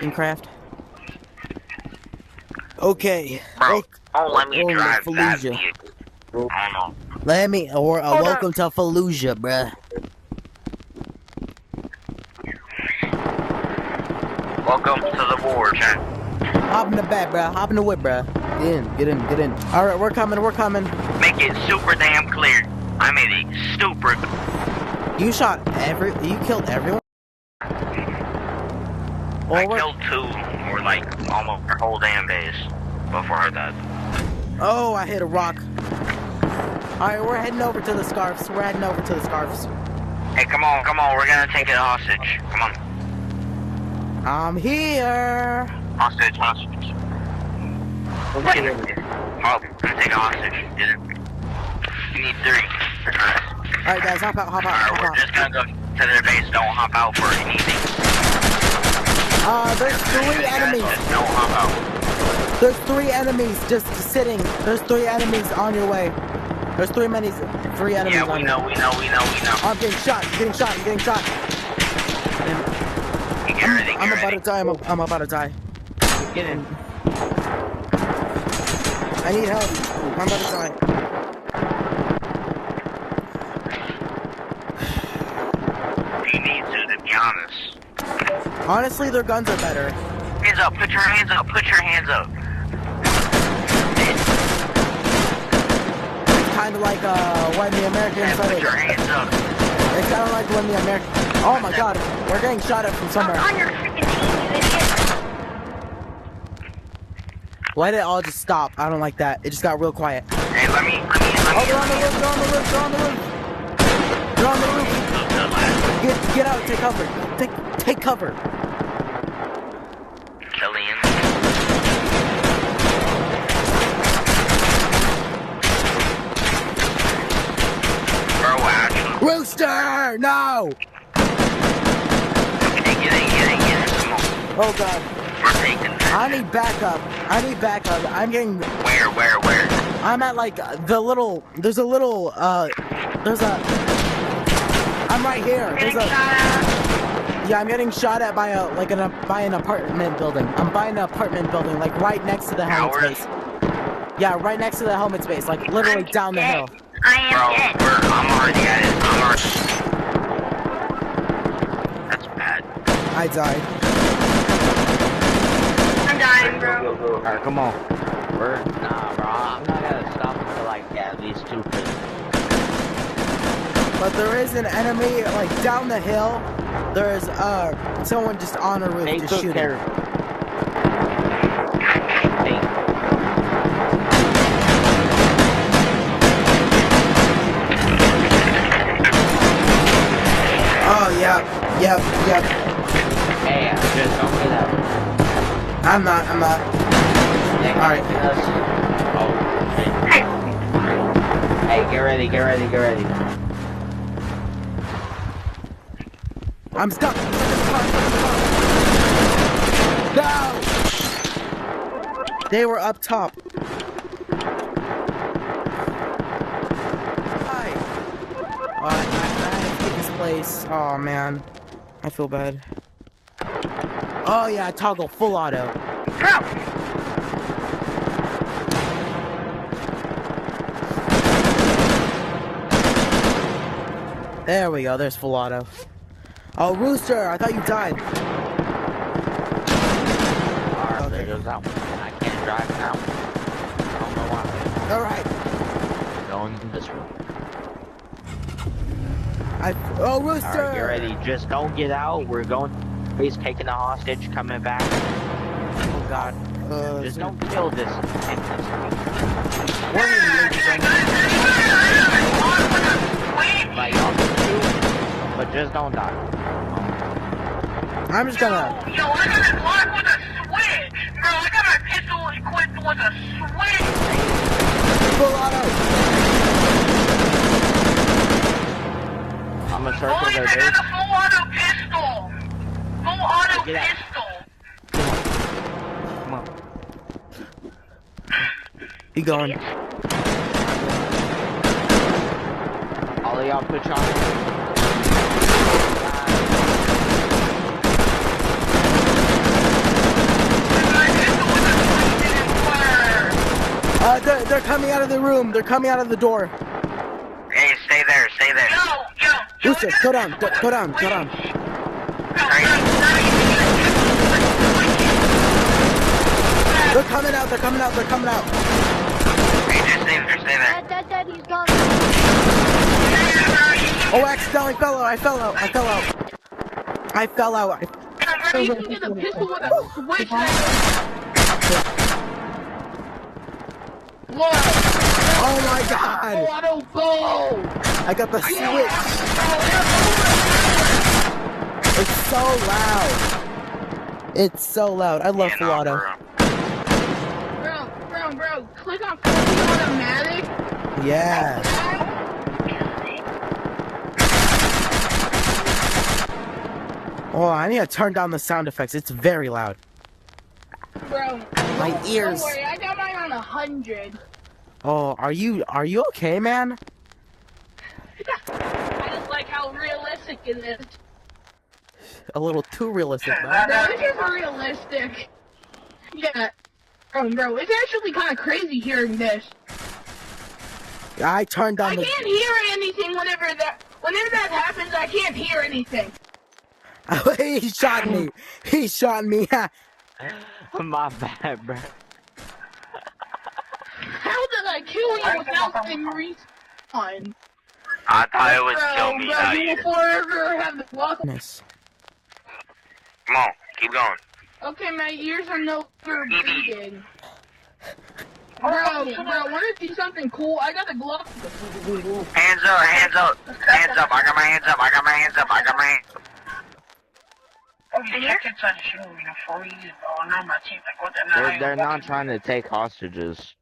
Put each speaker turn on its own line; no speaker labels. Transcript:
in craft. Okay.
Bro, don't let me drive that
Fallujah.
vehicle. I don't know.
Let me, or welcome to Fallujah, bruh.
Welcome to the war, chat.
Hop in the back, bruh. Hop in the whip, bruh. Get in. Alright, we're coming.
Make it super damn clear. I made it super.
You killed everyone?
I killed 2, or like almost our whole damn base before I died.
Oh, I hit a rock. Alright, we're heading over to the scarfs.
Hey, come on, we're gonna take it hostage. Come on.
I'm here.
Hostage. Oh, we're gonna take a hostage. You need 3.
Alright, guys, hop out.
Alright, we're just gonna go to their base. Don't hop out for anything.
There's 3 enemies.
Just don't hop out.
There's 3 enemies just sitting. There's 3 enemies on your way. There's 3 enemies
Yeah, we know.
I'm getting shot. I'm about to die. I'm about to die.
Get in.
I need help. I'm about to die.
You need to be honest.
Honestly, their guns are better.
Hands up, put your hands up.
It's kind of like when the Americans
Put your hands up.
It's kind of like when the Americans. Oh my God, we're getting shot at from somewhere.
I'm on your freaking team, you idiot.
Why did it all just stop? I don't like that. It just got real quiet.
Hey, let me.
Oh, they're on the roof. Get out. Take cover. Take cover.
Killian. Bro, actually.
Rooster, no!
Get in. Come on.
Oh God.
We're taking this.
I need backup. I'm getting.
Where?
I'm at like there's a little. I'm right here. Yeah, I'm getting shot at by an apartment building. I'm buying an apartment building, like right next to the helmet space. Yeah, right next to the helmet space, like literally down the hill.
I am dead.
I'm already at it. That's bad.
I died.
I'm dying, bro.
Alright, come on. Nah, bro. I'm not gonna stop until like at least 2 prisoners.
But there is an enemy like down the hill. There's someone just on a roof just shooting.
Hey.
Oh yep.
Hey, just don't get out.
I'm not. Alright.
Oh. Hey, get ready.
I'm stuck. No! They were up top. Hi. I had to take this place. Oh man, I feel bad. Oh yeah, toggle full auto. There we go. There's full auto. Oh, Rooster, I thought you died.
Alright, there goes that one. I can't drive now. I don't know why.
Alright.
Going this way.
Oh, Rooster!
Alright, get ready. Just don't get out. We're going. He's taking the hostage, coming back.
Oh, God.
Just don't kill this. Like, y'all can shoot, but just don't die.
I'm just gonna.
Yo, I got a Glock with a switch. Bro, I got my pistol equipped with a switch.
Full auto!
I'm gonna circle
Boys,
their
I
base.
got a full auto pistol. Full auto
Get out.
pistol.
Come on.
He going.
All of y'all put y'all.
they're coming out of the room. They're coming out of the door.
Hey, stay there, stay there.
Yo.
Booster, go down, go down, go down. They're coming out, they're coming out, they're coming out.
Hey, just stay there, stay there.
Dad, he's gone.
Oh, I accidentally fell out, I fell out.
You can get a pistol with a switch. Whoa!
Oh my god!
Auto bow!
I got the switch. It's so loud. It's so loud. I love full auto.
Bro, click on fully automatic.
Yeah. Oh, I need to turn down the sound effects. It's very loud.
Bro,
My ears.
don't worry, I got mine on 100.
Oh, are you okay, man?
I just like how realistic it is.
A little too realistic,
Bro,
man.
this is realistic. Yeah. Bro, it's actually kind of crazy hearing this.
I turned down
I
the.
can't hear anything whenever that happens. I can't hear anything.
He shot me. He shot me.
My bad, bro.
How did I kill you without them respawn?
I thought it would kill me,
Bro,
not
you
you.
will forever have the luck.
Goodness.
Come on, keep going.
Okay, my ears are no longer bleeding. Bro, wanna do something cool? I got a glove.
Hands up, hands up, hands up. I got my hands up, I got my hands up, I got my hands up.
They're not trying to take hostages.